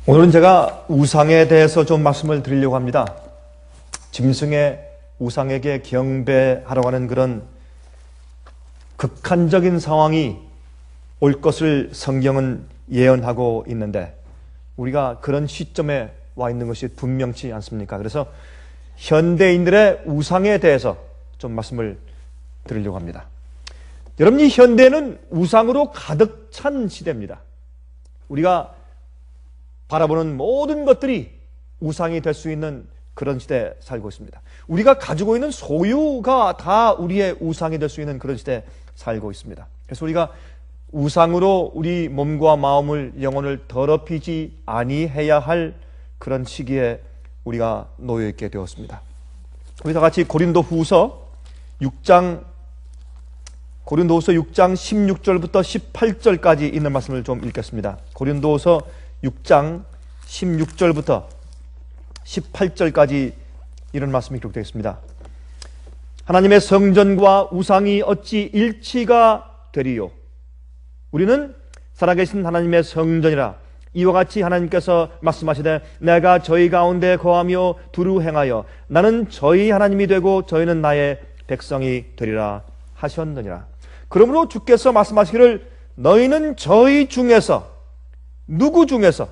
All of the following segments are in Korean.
오늘은 제가 우상에 대해서 좀 말씀을 드리려고 합니다. 짐승의 우상에게 경배하라고 하는 그런 극한적인 상황이 올 것을 성경은 예언하고 있는데 우리가 그런 시점에 와 있는 것이 분명치 않습니까? 그래서 현대인들의 우상에 대해서 좀 말씀을 드리려고 합니다. 여러분, 이 현대는 우상으로 가득 찬 시대입니다. 우리가 바라보는 모든 것들이 우상이 될 수 있는 그런 시대에 살고 있습니다. 우리가 가지고 있는 소유가 다 우리의 우상이 될 수 있는 그런 시대에 살고 있습니다. 그래서 우리가 우상으로 우리 몸과 마음을, 영혼을 더럽히지 아니해야 할 그런 시기에 우리가 놓여 있게 되었습니다. 우리 다 같이 고린도후서 6장 16절부터 18절까지 있는 말씀을 좀 읽겠습니다. 고린도후서 6장 16절부터 18절까지 이런 말씀이 기록되어 있습니다. 하나님의 성전과 우상이 어찌 일치가 되리요? 우리는 살아계신 하나님의 성전이라. 이와 같이 하나님께서 말씀하시되 내가 저희 가운데 거하며 두루 행하여 나는 저희 하나님이 되고 저희는 나의 백성이 되리라 하셨느니라. 그러므로 주께서 말씀하시기를 너희는 저희 중에서, 누구 중에서?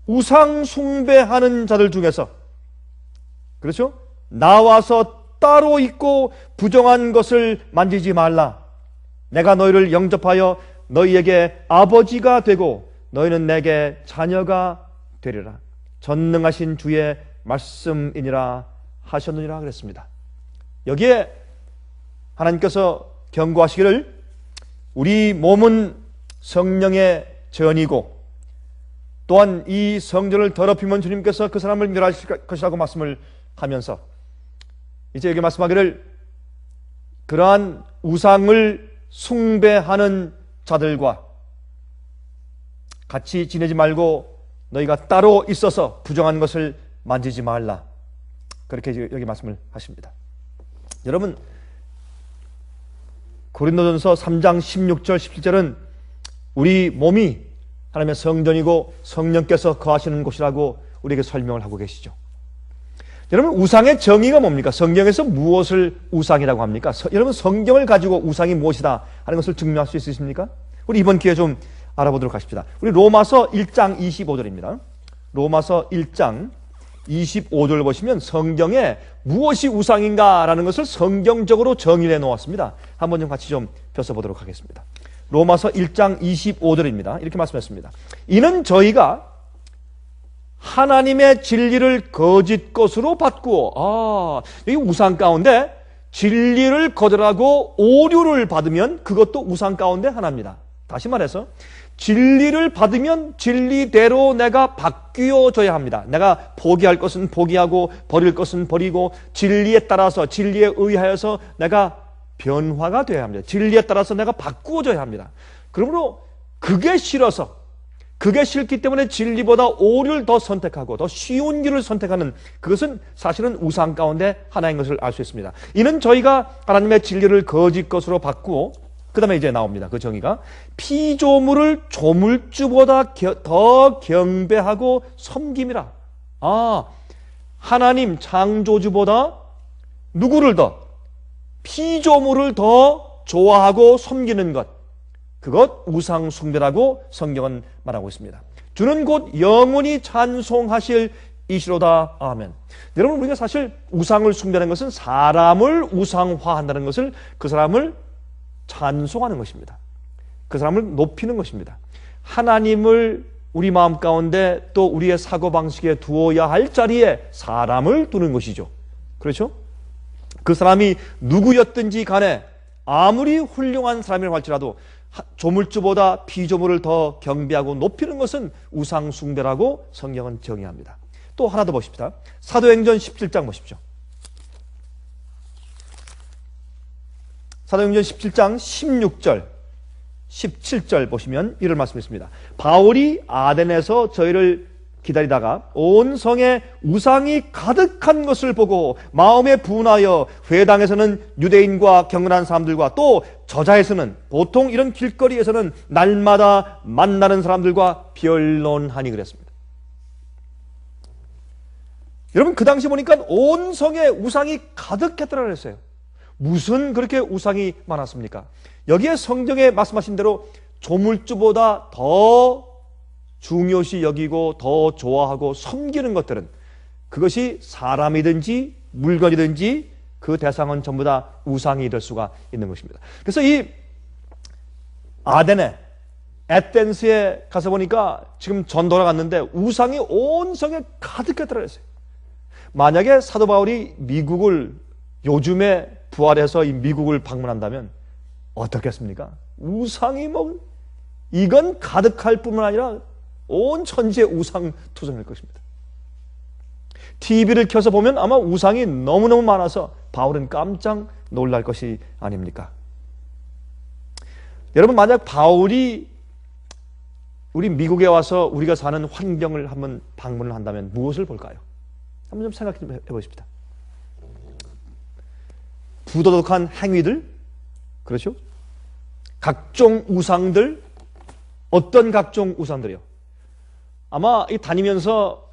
우상 숭배하는 자들 중에서, 그렇죠? 나와서 따로 있고 부정한 것을 만지지 말라. 내가 너희를 영접하여 너희에게 아버지가 되고 너희는 내게 자녀가 되리라. 전능하신 주의 말씀이니라 하셨느니라 그랬습니다. 여기에 하나님께서 경고하시기를 우리 몸은 성령의 전이고 또한 이 성전을 더럽히면 주님께서 그 사람을 멸하실 것이라고 말씀을 하면서 이제 여기 말씀하기를 그러한 우상을 숭배하는 자들과 같이 지내지 말고 너희가 따로 있어서 부정한 것을 만지지 말라. 그렇게 여기 말씀을 하십니다. 여러분, 고린도전서 3장 16절 17절은 우리 몸이 하나님의 성전이고 성령께서 거하시는 곳이라고 우리에게 설명을 하고 계시죠. 여러분, 우상의 정의가 뭡니까? 성경에서 무엇을 우상이라고 합니까? 여러분, 성경을 가지고 우상이 무엇이다 하는 것을 증명할 수 있으십니까? 우리 이번 기회에 좀 알아보도록 하십시다. 우리 로마서 1장 25절입니다. 로마서 1장 25절 보시면 성경에 무엇이 우상인가라는 것을 성경적으로 정의를 해놓았습니다. 한번 좀 같이 좀 펴서보도록 하겠습니다. 로마서 1장 25절입니다. 이렇게 말씀했습니다. 이는 저희가 하나님의 진리를 거짓 것으로 바꾸어. 여기 우상 가운데 진리를 거절하고 오류를 받으면 그것도 우상 가운데 하나입니다. 다시 말해서 진리를 받으면 진리대로 내가 바뀌어져야 합니다. 내가 포기할 것은 포기하고 버릴 것은 버리고 진리에 따라서, 진리에 의하여서 내가 변화가 되어야 합니다. 진리에 따라서 내가 바꾸어져야 합니다. 그러므로 그게 싫어서, 그게 싫기 때문에 진리보다 오류를 더 선택하고 더 쉬운 길을 선택하는 그것은 사실은 우상 가운데 하나인 것을 알 수 있습니다. 이는 저희가 하나님의 진리를 거짓 것으로 바꾸어, 그 다음에 이제 나옵니다. 그 정의가 피조물을 조물주보다 더 경배하고 섬김이라. 하나님 창조주보다 누구를 더? 피조물을 더 좋아하고 섬기는 것, 그것 우상 숭배라고 성경은 말하고 있습니다. 주는 곧 영원히 찬송하실 이시로다. 아멘. 여러분, 우리가 사실 우상을 숭배하는 것은 사람을 우상화한다는 것을, 그 사람을 찬송하는 것입니다. 그 사람을 높이는 것입니다. 하나님을 우리 마음 가운데 또 우리의 사고방식에 두어야 할 자리에 사람을 두는 것이죠. 그렇죠? 그 사람이 누구였든지 간에 아무리 훌륭한 사람이라고 할지라도 조물주보다 피조물을 더 경배하고 높이는 것은 우상 숭배라고 성경은 정의합니다. 또 하나 더 보십시다. 사도행전 17장 보십시오. 사도행전 17장 16절 17절 보시면 이런 말씀이 있습니다. 바울이 아덴에서 저희를 기다리다가 온 성에 우상이 가득한 것을 보고 마음에 분하여 회당에서는 유대인과 경건한 사람들과 또 저자에서는, 보통 이런 길거리에서는 날마다 만나는 사람들과 변론하니 그랬습니다. 여러분 그 당시 보니까 온 성에 우상이 가득했더라 그랬어요. 무슨 그렇게 우상이 많았습니까? 여기에 성경에 말씀하신 대로 조물주보다 더 중요시 여기고 더 좋아하고 섬기는 것들은 그것이 사람이든지 물건이든지 그 대상은 전부 다 우상이 될 수가 있는 것입니다. 그래서 이 아덴에 에덴스에 가서 보니까 지금 전 돌아갔는데 우상이 온 성에 가득했더라 했어요. 만약에 사도 바울이 미국을 요즘에 부활해서 이 미국을 방문한다면 어떻겠습니까? 우상이 뭐 이건 가득할 뿐만 아니라 온 천지에 우상 투성일 것입니다. TV를 켜서 보면 아마 우상이 너무너무 많아서 바울은 깜짝 놀랄 것이 아닙니까? 여러분 만약 바울이 우리 미국에 와서 우리가 사는 환경을 한번 방문을 한다면 무엇을 볼까요? 한번 좀 생각 좀 해보십시다. 부도덕한 행위들, 그렇죠? 각종 우상들, 어떤 각종 우상들이요? 아마 이 다니면서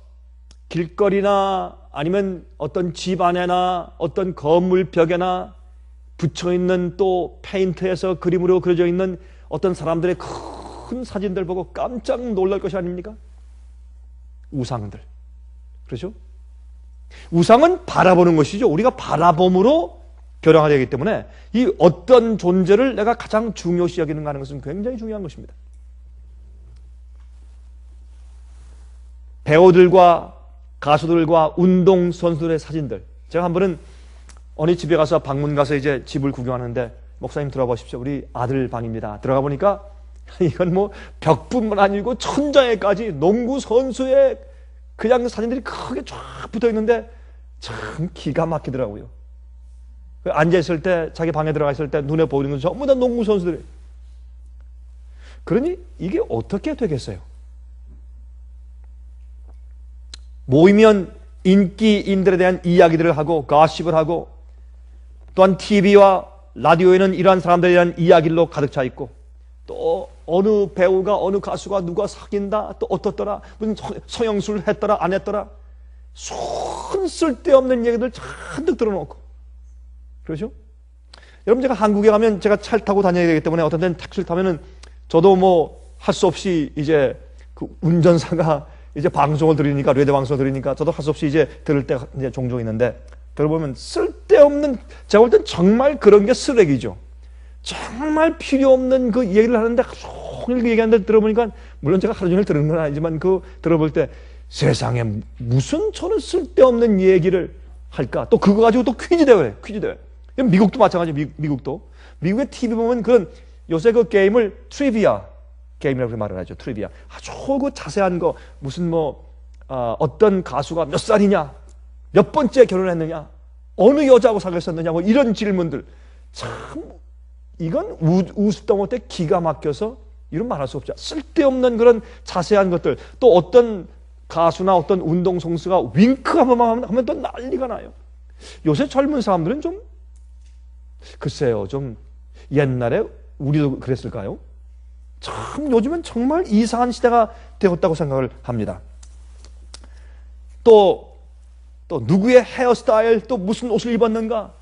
길거리나 아니면 어떤 집 안에나 어떤 건물 벽에나 붙여있는 또 페인트에서 그림으로 그려져 있는 어떤 사람들의 큰 사진들 보고 깜짝 놀랄 것이 아닙니까? 우상들. 그렇죠? 우상은 바라보는 것이죠. 우리가 바라봄으로 결정하게 되기 때문에 이 어떤 존재를 내가 가장 중요시 여기는가 하는 것은 굉장히 중요한 것입니다. 배우들과 가수들과 운동선수들의 사진들. 제가 한 번은 어느 집에 가서 방문 가서 이제 집을 구경하는데 목사님 들어가 보십시오. 우리 아들 방입니다. 들어가 보니까 이건 뭐 벽뿐만 아니고 천장에까지 농구 선수의 그냥 사진들이 크게 쫙 붙어 있는데 참 기가 막히더라고요. 앉아있을 때 자기 방에 들어가 있을 때 눈에 보이는 건 전부 다 농구 선수들이. 그러니 이게 어떻게 되겠어요? 모이면 인기인들에 대한 이야기들을 하고 가십을 하고 또한 TV와 라디오에는 이러한 사람들에 대한 이야기로 가득 차 있고 또 어느 배우가 어느 가수가 누가 사귄다 또 어떻더라 무슨 성형술 했더라 안 했더라 손 쓸데없는 얘기들 잔뜩 들어놓고 그렇죠? 여러분 제가 한국에 가면 제가 차를 타고 다녀야 되기 때문에 어떤 때는 택시를 타면은 저도 뭐 할 수 없이 이제 그 운전사가 이제 방송을 들으니까 라디오 방송을 들으니까 저도 할 수 없이 이제 들을 때가 이제 종종 있는데 들어보면 쓸데없는 제가 볼 땐 정말 그런 게 쓰레기죠. 정말 필요 없는 그 얘기를 하는데 종일 그 얘기하는데 들어보니까 물론 제가 하루 종일 들은 건 아니지만 그 들어볼 때 세상에 무슨 저는 쓸데없는 얘기를 할까? 또 그거 가지고 또 퀴즈 대회, 퀴즈 대회. 미국도 마찬가지. 미국도 미국의 TV 보면 그런 요새 그 게임을 트리비아 게임이라고 말을 하죠. 트리비아. 아주 그 자세한 거 무슨 뭐 어떤 가수가 몇 살이냐, 몇 번째 결혼했느냐, 어느 여자하고 사귀었었느냐, 뭐 이런 질문들. 참 이건 우습다 못해 기가 막혀서 이런 말할 수 없죠. 쓸데없는 그런 자세한 것들. 또 어떤 가수나 어떤 운동 선수가 윙크 한 번만 하면 또 난리가 나요. 요새 젊은 사람들은 좀 글쎄요, 좀 옛날에 우리도 그랬을까요? 참 요즘은 정말 이상한 시대가 되었다고 생각을 합니다. 또 누구의 헤어스타일, 또 무슨 옷을 입었는가?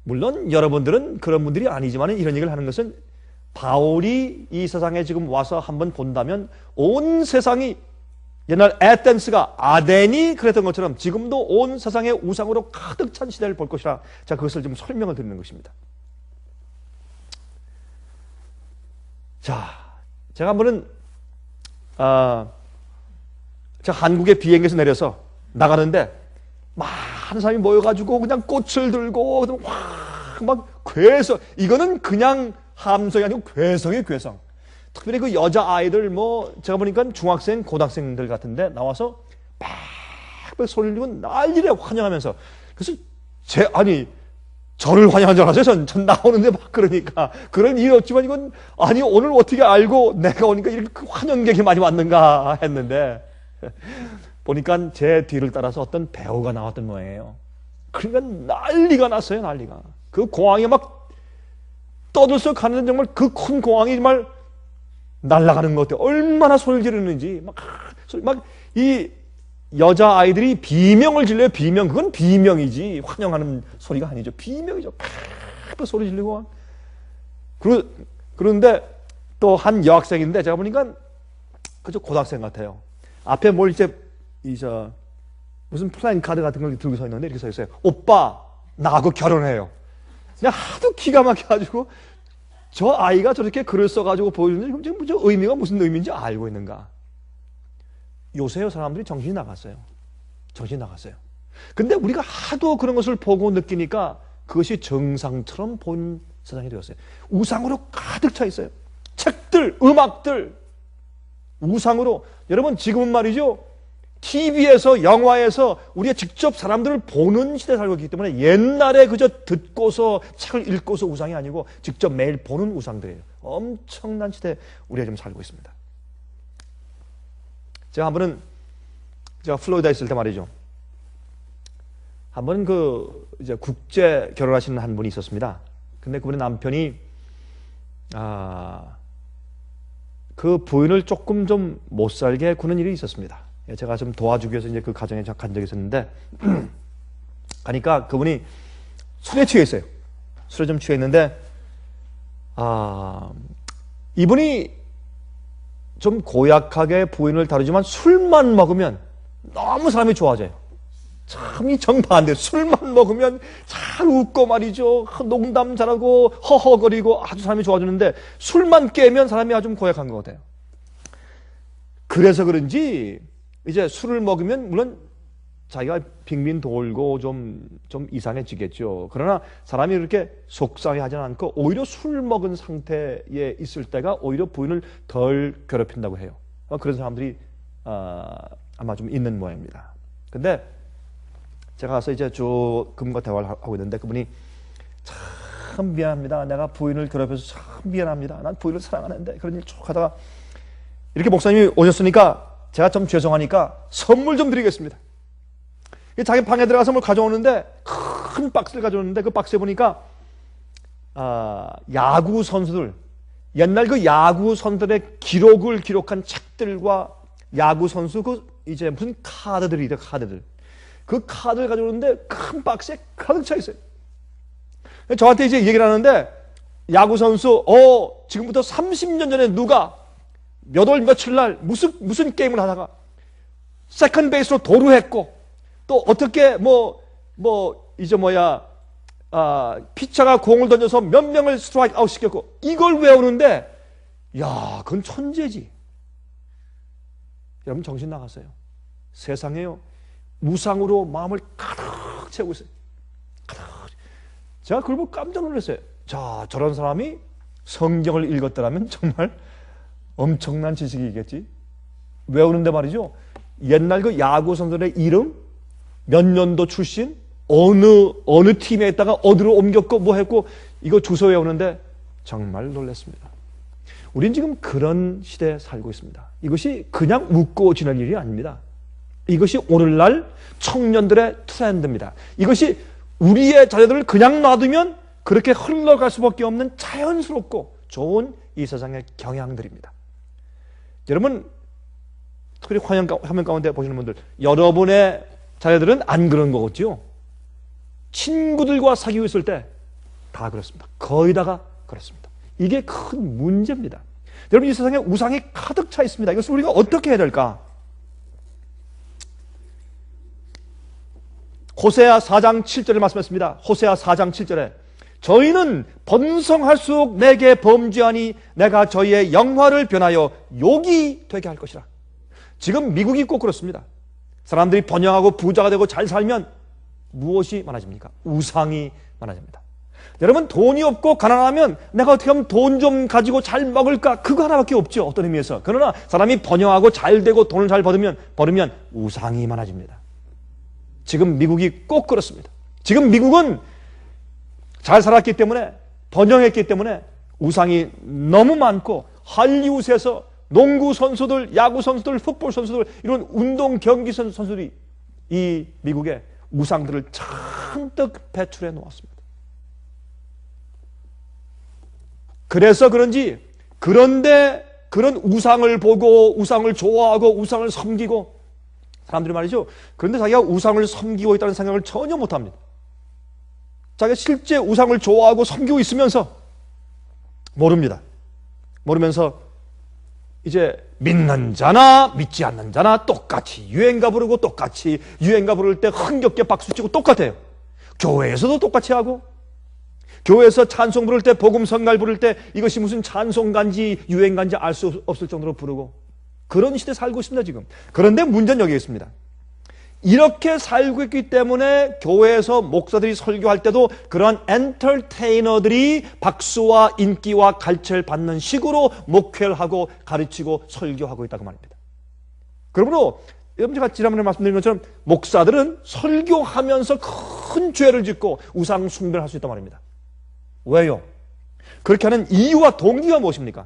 물론 여러분들은 그런 분들이 아니지만 이런 얘기를 하는 것은 바울이 이 세상에 지금 와서 한번 본다면 온 세상이 옛날 에덴스가 아덴이 그랬던 것처럼 지금도 온 세상의 우상으로 가득 찬 시대를 볼 것이라 자 그것을 좀 설명을 드리는 것입니다. 자, 제가 한 번은 제가 한국에 비행기에서 내려서 나가는데 많은 사람이 모여가지고 그냥 꽃을 들고 막 괴성, 이거는 그냥 함성이 아니고 괴성이에요, 괴성. 특별히 그 여자아이들 뭐 제가 보니까 중학생, 고등학생들 같은데 나와서 빽빽 소리를 내고 난리래 환영하면서. 그래서 저를 환영한 줄 알았어요. 전 나오는데 막 그러니까 그런 일이 없지만 이건 아니 오늘 어떻게 알고 내가 오니까 이렇게 환영객이 많이 왔는가 했는데 보니까 제 뒤를 따라서 어떤 배우가 나왔던 모양이에요. 그러니까 난리가 났어요. 난리가. 그 공항에 막 떠들썩 가는데 정말 그 큰 공항이 정말 날아가는 것 같아요. 얼마나 소리를 지르는지 막 이 여자아이들이 비명을 질러요. 비명. 그건 비명이지 환영하는 소리가 아니죠. 비명이죠. 팍 소리 지르고. 그런데 또 한 여학생인데 제가 보니까 그저 고등학생 같아요. 앞에 뭘 이제 무슨 플라잉 카드 같은 걸 들고 서 있는데 이렇게 서 있어요. 오빠 나하고 결혼해요. 그냥 하도 기가 막혀가지고 저 아이가 저렇게 글을 써가지고 보여주는데 저 의미가 무슨 의미인지 알고 있는가. 요새요 사람들이 정신이 나갔어요. 정신이 나갔어요. 근데 우리가 하도 그런 것을 보고 느끼니까 그것이 정상처럼 본 세상이 되었어요. 우상으로 가득 차 있어요. 책들, 음악들, 우상으로. 여러분 지금은 말이죠. TV에서, 영화에서 우리가 직접 사람들을 보는 시대에 살고 있기 때문에 옛날에 그저 듣고서 책을 읽고서 우상이 아니고 직접 매일 보는 우상들이에요. 엄청난 시대에 우리가 지금 살고 있습니다. 제가 플로리다에 있을 때 말이죠. 한 번은 이제 국제 결혼하시는 한 분이 있었습니다. 근데 그분의 남편이, 그 부인을 조금 좀 못 살게 구는 일이 있었습니다. 제가 좀 도와주기 위해서 이제 그 가정에 간 적이 있었는데, 가니까 그분이 술에 취해 있어요. 술에 좀 취해 있는데, 이분이 좀 고약하게 부인을 다루지만 술만 먹으면 너무 사람이 좋아져요. 참이 정반대. 술만 먹으면 잘 웃고 말이죠. 농담 잘하고 허허거리고 아주 사람이 좋아지는데 술만 깨면 사람이 아주 고약한 것 같아요. 그래서 그런지 이제 술을 먹으면 물론 자기가 빙빙 돌고 좀 이상해지겠죠. 그러나 사람이 이렇게 속상해하지 않고 오히려 술 먹은 상태에 있을 때가 오히려 부인을 덜 괴롭힌다고 해요. 그런 사람들이 아마 좀 있는 모양입니다. 근데 제가 가서 이제 쭉 그분과 대화를 하고 있는데 그분이 참 미안합니다. 내가 부인을 괴롭혀서 참 미안합니다. 난 부인을 사랑하는데 그런 일 쭉 하다가 이렇게 목사님이 오셨으니까 제가 좀 죄송하니까 선물 좀 드리겠습니다. 자기 방에 들어가서 뭘 가져오는데 큰 박스를 가져오는데 그 박스에 보니까 야구 선수들 옛날 그 야구 선수들의 기록을 기록한 책들과 야구 선수 이제 무슨 카드들이 카드들 그 카드를 가져오는데 큰 박스에 가득 차 있어요. 저한테 이제 얘기를 하는데 야구 선수 지금부터 30년 전에 누가 몇 월 며칠 날 무슨 게임을 하다가 세컨 베이스로 도루했고 또 어떻게 피처가 공을 던져서 몇 명을 스트라이크 아웃 시켰고 이걸 외우는데 야 그건 천재지. 여러분 정신 나갔어요. 세상에요 우상으로 마음을 가득 채우고 있어요. 가득. 제가 그걸 보고 깜짝 놀랐어요. 자 저런 사람이 성경을 읽었더라면 정말 엄청난 지식이겠지. 외우는데 말이죠. 옛날 그 야구 선수들의 이름 몇 년도 출신, 어느 팀에 있다가 어디로 옮겼고 뭐 했고 이거 주소 외우는데 정말 놀랐습니다. 우린 지금 그런 시대에 살고 있습니다. 이것이 그냥 웃고 지낼 일이 아닙니다. 이것이 오늘날 청년들의 트렌드입니다. 이것이 우리의 자녀들을 그냥 놔두면 그렇게 흘러갈 수밖에 없는 자연스럽고 좋은 이 세상의 경향들입니다. 여러분 특별히 화면 가운데 보시는 분들 여러분의 자녀들은 안 그런 거겠죠? 친구들과 사귀고 있을 때 다 그렇습니다. 거의 다가 그렇습니다. 이게 큰 문제입니다. 여러분 이 세상에 우상이 가득 차 있습니다. 이것을 우리가 어떻게 해야 될까? 호세아 4장 7절에 말씀했습니다. 호세아 4장 7절에 저희는 번성할수록 내게 범죄하니 내가 저희의 영화를 변하여 욕이 되게 할 것이라. 지금 미국이 꼭 그렇습니다. 사람들이 번영하고 부자가 되고 잘 살면 무엇이 많아집니까? 우상이 많아집니다. 여러분 돈이 없고 가난하면 내가 어떻게 하면 돈 좀 가지고 잘 먹을까? 그거 하나밖에 없죠. 어떤 의미에서. 그러나 사람이 번영하고 잘 되고 돈을 잘 벌으면 우상이 많아집니다. 지금 미국이 꼭 그렇습니다. 지금 미국은 잘 살았기 때문에 번영했기 때문에 우상이 너무 많고 할리우드에서 농구 선수들, 야구 선수들, 풋볼 선수들 이런 운동 경기 선수들이 이 미국의 우상들을 잔뜩 배출해 놓았습니다. 그래서 그런지 그런데 그런 우상을 보고 우상을 좋아하고 우상을 섬기고 사람들이 말이죠. 그런데 자기가 우상을 섬기고 있다는 생각을 전혀 못합니다. 자기가 실제 우상을 좋아하고 섬기고 있으면서 모릅니다. 모르면서 이제 믿는 자나 믿지 않는 자나 똑같이 유행가 부르고 똑같이 유행가 부를 때 흥겹게 박수치고 똑같아요. 교회에서도 똑같이 하고 교회에서 찬송 부를 때 복음 성갈 부를 때 이것이 무슨 찬송가인지 유행가인지 알 수 없을 정도로 부르고 그런 시대에 살고 있습니다 지금. 그런데 문제는 여기 있습니다. 이렇게 살고 있기 때문에 교회에서 목사들이 설교할 때도 그런 엔터테이너들이 박수와 인기와 갈채를 받는 식으로 목회를 하고 가르치고 설교하고 있다고 말입니다. 그러므로 제가 지난번에 말씀드린 것처럼 목사들은 설교하면서 큰 죄를 짓고 우상 숭배를 할 수 있단 말입니다. 왜요? 그렇게 하는 이유와 동기가 무엇입니까?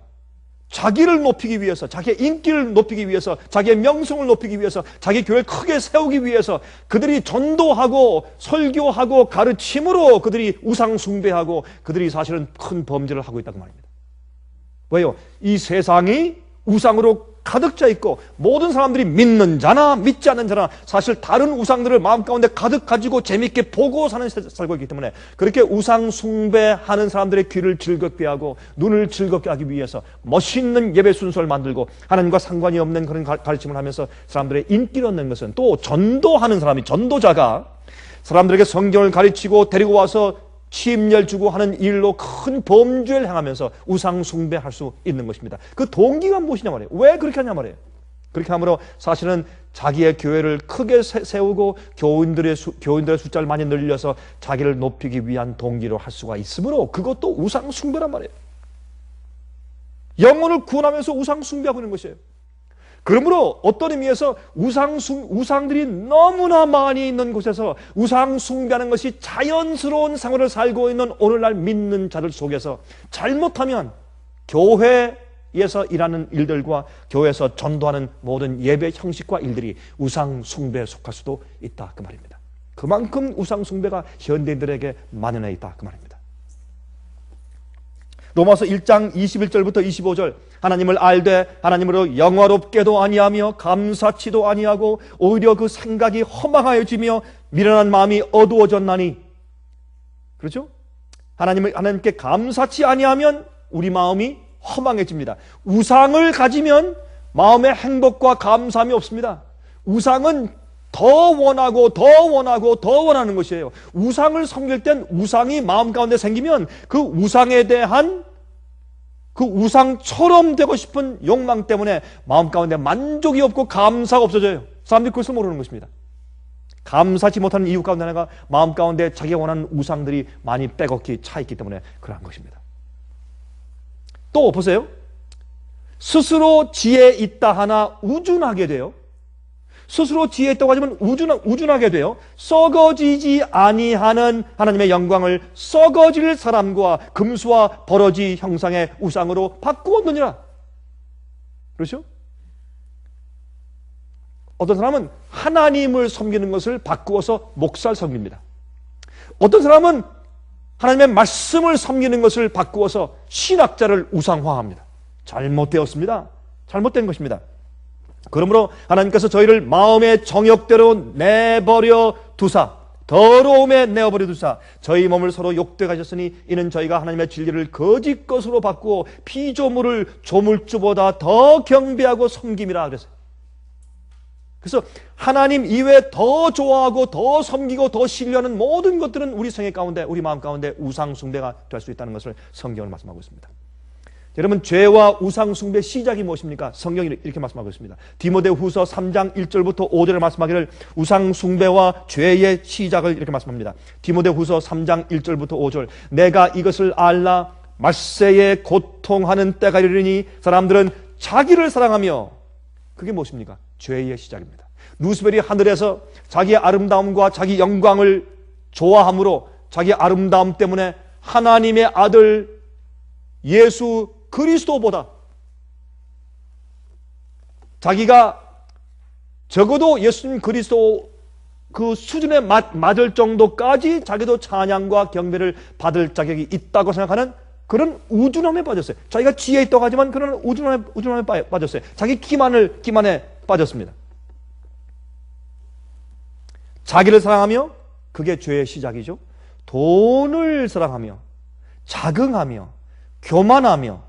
자기를 높이기 위해서, 자기의 인기를 높이기 위해서, 자기의 명성을 높이기 위해서, 자기 교회를 크게 세우기 위해서 그들이 전도하고 설교하고 가르침으로 그들이 우상 숭배하고 그들이 사실은 큰 범죄를 하고 있다고 말입니다. 왜요? 이 세상이 우상으로 가득 차 있고 모든 사람들이 믿는 자나 믿지 않는 자나 사실 다른 우상들을 마음 가운데 가득 가지고 재밌게 보고 살고 있기 때문에 그렇게 우상 숭배하는 사람들의 귀를 즐겁게 하고 눈을 즐겁게 하기 위해서 멋있는 예배 순서를 만들고 하나님과 상관이 없는 그런 가르침을 하면서 사람들의 인기를 얻는 것은 또 전도하는 사람이 전도자가 사람들에게 성경을 가르치고 데리고 와서 침례를 주고 하는 일로 큰 범죄를 행하면서 우상 숭배할 수 있는 것입니다. 그 동기가 무엇이냐 말이에요. 왜 그렇게 하냐 말이에요. 그렇게 함으로 사실은 자기의 교회를 크게 세우고 교인들의 숫자를 많이 늘려서 자기를 높이기 위한 동기로 할 수가 있으므로 그것도 우상 숭배란 말이에요. 영혼을 구원하면서 우상 숭배하고 있는 것이에요. 그러므로 어떤 의미에서 우상들이 너무나 많이 있는 곳에서 우상 숭배하는 것이 자연스러운 생활을 살고 있는 오늘날 믿는 자들 속에서 잘못하면 교회에서 일하는 일들과 교회에서 전도하는 모든 예배 형식과 일들이 우상 숭배에 속할 수도 있다 그 말입니다. 그만큼 우상 숭배가 현대인들에게 만연해 있다 그 말입니다. 로마서 1장 21절부터 25절 하나님을 알되 하나님으로 영화롭게도 아니하며 감사치도 아니하고 오히려 그 생각이 허망하여지며 미련한 마음이 어두워졌나니 그렇죠? 하나님께 감사치 아니하면 우리 마음이 허망해집니다. 우상을 가지면 마음의 행복과 감사함이 없습니다. 우상은 더 원하고 더 원하고 더 원하는 것이에요. 우상을 섬길 땐 우상이 마음 가운데 생기면 그 우상에 대한 그 우상처럼 되고 싶은 욕망 때문에 마음 가운데 만족이 없고 감사가 없어져요. 사람들이 그것을 모르는 것입니다. 감사치 못하는 이유 가운데 하나가 마음 가운데 자기가 원하는 우상들이 많이 빼곡히 차 있기 때문에 그러한 것입니다. 또 보세요. 스스로 지혜 있다 하나 우준하게 돼요. 스스로 지혜 있다고 하지만 우준하게 돼요. 썩어지지 아니하는 하나님의 영광을 썩어질 사람과 금수와 버러지 형상의 우상으로 바꾸었느니라. 그렇죠? 어떤 사람은 하나님을 섬기는 것을 바꾸어서 목사를 섬깁니다. 어떤 사람은 하나님의 말씀을 섬기는 것을 바꾸어서 신학자를 우상화합니다. 잘못되었습니다. 잘못된 것입니다. 그러므로 하나님께서 저희를 마음의 정욕대로 내버려 두사 더러움에 내어버려 두사 저희 몸을 서로 욕되게 하셨으니 이는 저희가 하나님의 진리를 거짓 것으로 바꾸어 피조물을 조물주보다 더 경배하고 섬김이라 그랬어요. 그래서 하나님 이외에 더 좋아하고 더 섬기고 더 신뢰하는 모든 것들은 우리 생애 가운데 우리 마음 가운데 우상 숭배가 될 수 있다는 것을 성경은 말씀하고 있습니다. 여러분 죄와 우상 숭배의 시작이 무엇입니까? 성경이 이렇게 말씀하고 있습니다. 디모데후서 3장 1절부터 5절에 말씀하기를 우상 숭배와 죄의 시작을 이렇게 말씀합니다. 디모데후서 3장 1절부터 5절 내가 이것을 알라 말세에 고통하는 때가 이르니 사람들은 자기를 사랑하며 그게 무엇입니까? 죄의 시작입니다. 루스벨이 하늘에서 자기의 아름다움과 자기 영광을 좋아함으로 자기 아름다움 때문에 하나님의 아들 예수 그리스도보다 자기가 적어도 예수님 그리스도 그 수준에 맞을 정도까지 자기도 찬양과 경배를 받을 자격이 있다고 생각하는 그런 우준함에 빠졌어요. 자기가 지혜 있다고 하지만 그런 우준함에 빠졌어요. 자기 기만에 빠졌습니다. 자기를 사랑하며, 그게 죄의 시작이죠. 돈을 사랑하며, 자긍하며, 교만하며,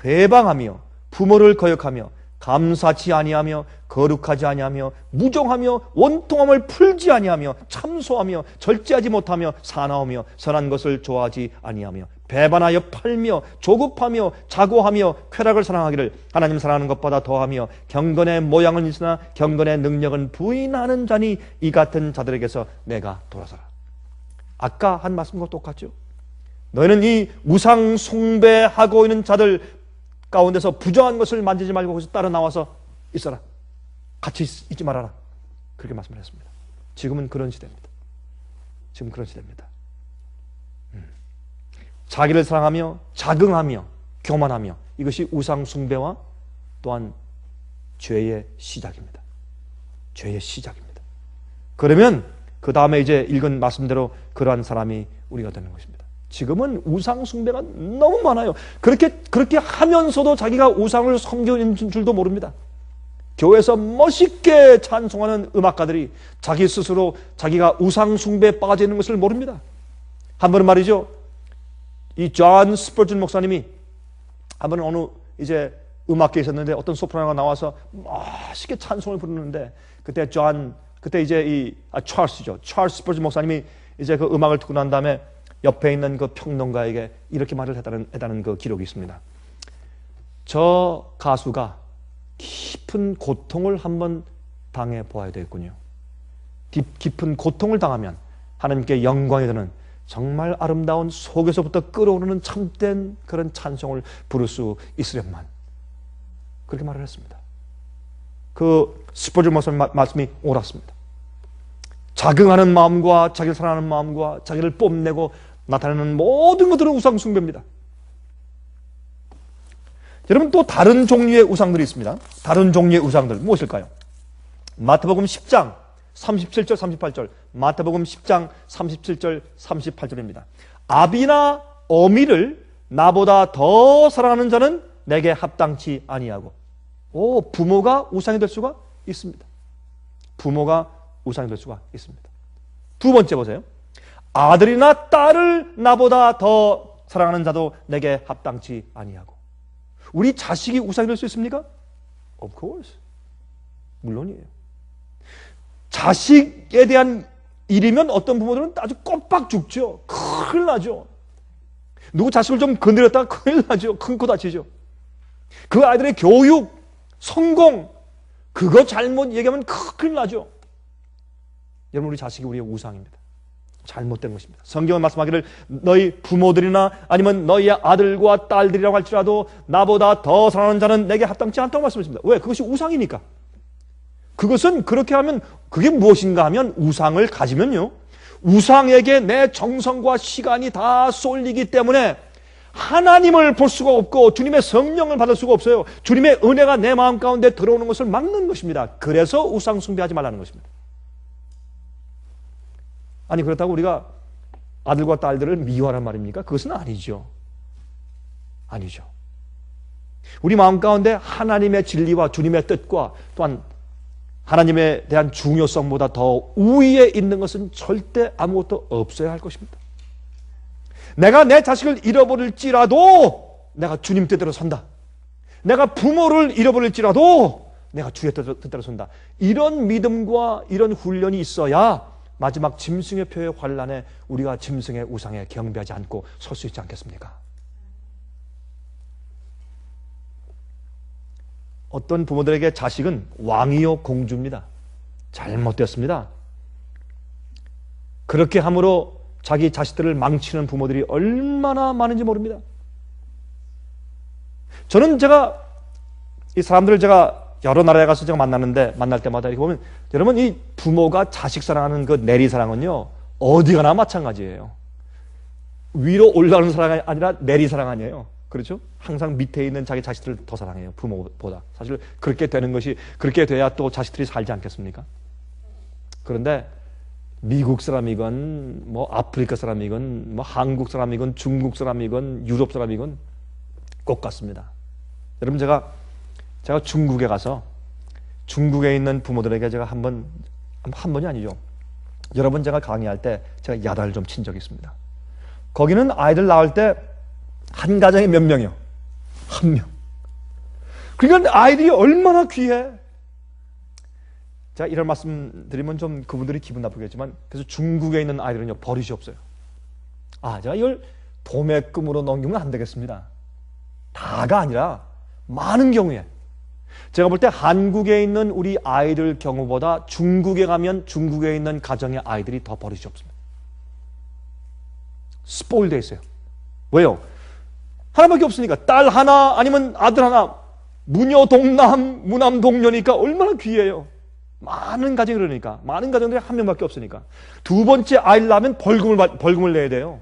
회방하며, 부모를 거역하며, 감사치 아니하며, 거룩하지 아니하며, 무정하며, 원통함을 풀지 아니하며, 참소하며, 절제하지 못하며, 사나우며, 선한 것을 좋아하지 아니하며, 배반하여 팔며, 조급하며, 자고하며, 쾌락을 사랑하기를 하나님 사랑하는 것보다 더하며, 경건의 모양은 있으나 경건의 능력은 부인하는 자니 이 같은 자들에게서 내가 돌아서라. 아까 한 말씀과 똑같죠. 너희는 이 우상 숭배하고 있는 자들 가운데서 부정한 것을 만지지 말고 거기서 따라 나와서 있어라. 같이 있지 말아라. 그렇게 말씀을 했습니다. 지금은 그런 시대입니다. 지금 그런 시대입니다. 자기를 사랑하며, 자긍하며, 교만하며, 이것이 우상 숭배와 또한 죄의 시작입니다. 죄의 시작입니다. 그러면 그 다음에 이제 읽은 말씀대로 그러한 사람이 우리가 되는 것입니다. 지금은 우상 숭배가 너무 많아요. 그렇게 하면서도 자기가 우상을 섬기는 줄도 모릅니다. 교회에서 멋있게 찬송하는 음악가들이 자기 스스로 자기가 우상 숭배에 빠져 있는 것을 모릅니다. 한 번은 말이죠, 이 존 스퍼전 목사님이 한 번은 어느 이제 음악회에 있었는데 어떤 소프라노가 나와서 멋있게 찬송을 부르는데 그때 이제 찰스죠. 찰스 스퍼전 목사님이 이제 그 음악을 듣고 난 다음에 옆에 있는 그 평론가에게 이렇게 말을 했다는 그 기록이 있습니다. 저 가수가 깊은 고통을 한번 당해 보아야 되겠군요. 깊은 고통을 당하면 하나님께 영광이 되는 정말 아름다운 속에서부터 끓어오르는 참된 그런 찬송을 부를 수 있으련만. 그렇게 말을 했습니다. 그 스퍼전 목사님 말씀이 옳았습니다. 자긍하는 마음과 자기를 사랑하는 마음과 자기를 뽐내고 나타내는 모든 것들은 우상 숭배입니다. 여러분, 또 다른 종류의 우상들이 있습니다. 다른 종류의 우상들 무엇일까요? 마태복음 10장 37절 38절, 마태복음 10장 37절 38절입니다. 아비나 어미를 나보다 더 사랑하는 자는 내게 합당치 아니하고. 부모가 우상이 될 수가 있습니다. 부모가 우상이 될 수가 있습니다. 두 번째 보세요. 아들이나 딸을 나보다 더 사랑하는 자도 내게 합당치 아니하고. 우리 자식이 우상이 될 수 있습니까? Of course. 물론이에요. 자식에 대한 일이면 어떤 부모들은 아주 꼽박 죽죠. 큰일 나죠. 누구 자식을 좀 건드렸다가 큰일 나죠. 큰 코 다치죠. 그 아이들의 교육, 성공, 그거 잘못 얘기하면 큰일 나죠. 여러분, 우리 자식이 우리의 우상입니다. 잘못된 것입니다. 성경은 말씀하기를 너희 부모들이나 아니면 너희의 아들과 딸들이라고 할지라도 나보다 더 사랑하는 자는 내게 합당치 않다고 말씀하십니다. 왜? 그것이 우상이니까. 그것은 그렇게 하면 그게 무엇인가 하면 우상을 가지면요, 우상에게 내 정성과 시간이 다 쏠리기 때문에 하나님을 볼 수가 없고 주님의 성령을 받을 수가 없어요. 주님의 은혜가 내 마음 가운데 들어오는 것을 막는 것입니다. 그래서 우상 숭배하지 말라는 것입니다. 아니, 그렇다고 우리가 아들과 딸들을 미워하란 말입니까? 그것은 아니죠. 아니죠. 우리 마음 가운데 하나님의 진리와 주님의 뜻과 또한 하나님에 대한 중요성보다 더 우위에 있는 것은 절대 아무것도 없어야 할 것입니다. 내가 내 자식을 잃어버릴지라도 내가 주님 뜻대로 산다. 내가 부모를 잃어버릴지라도 내가 주의 뜻대로 산다. 이런 믿음과 이런 훈련이 있어야 마지막 짐승의 표의 환란에 우리가 짐승의 우상에 경배하지 않고 설 수 있지 않겠습니까? 어떤 부모들에게 자식은 왕이요 공주입니다. 잘못되었습니다. 그렇게 함으로 자기 자식들을 망치는 부모들이 얼마나 많은지 모릅니다. 저는 이 사람들을 여러 나라에 가서 제가 만날 때마다 이렇게 보면, 여러분, 이 부모가 자식 사랑하는 그 내리사랑은요, 어디 가나 마찬가지예요. 위로 올라오는 사랑이 아니라 내리사랑 아니에요. 그렇죠? 항상 밑에 있는 자기 자식들을 더 사랑해요, 부모보다. 사실 그렇게 되는 것이, 그렇게 돼야 또 자식들이 살지 않겠습니까? 그런데 미국 사람이건 뭐 아프리카 사람이건 뭐 한국 사람이건 중국 사람이건 유럽 사람이건 똑같습니다. 여러분, 제가 중국에 가서 중국에 있는 부모들에게 제가 한 번이 아니죠, 여러분, 제가 강의할 때 제가 야단을 좀 친 적이 있습니다. 거기는 아이들 낳을 때 한 가정에 몇 명이요? 한 명. 그러니까 아이들이 얼마나 귀해. 제가 이런 말씀 드리면 좀 그분들이 기분 나쁘겠지만, 그래서 중국에 있는 아이들은요, 버릇이 없어요. 제가 이걸 도매금으로 넘기면 안 되겠습니다. 다가 아니라 많은 경우에 제가 볼 때 한국에 있는 우리 아이들 경우보다 중국에 가면 중국에 있는 가정의 아이들이 더 버릇이 없습니다. 스포일 돼 있어요. 왜요? 하나밖에 없으니까. 딸 하나 아니면 아들 하나, 무녀동남 무남동녀니까 얼마나 귀해요. 많은 가정이 그러니까. 많은 가정들이 한 명밖에 없으니까. 두 번째 아이를 낳으면 벌금을 내야 돼요.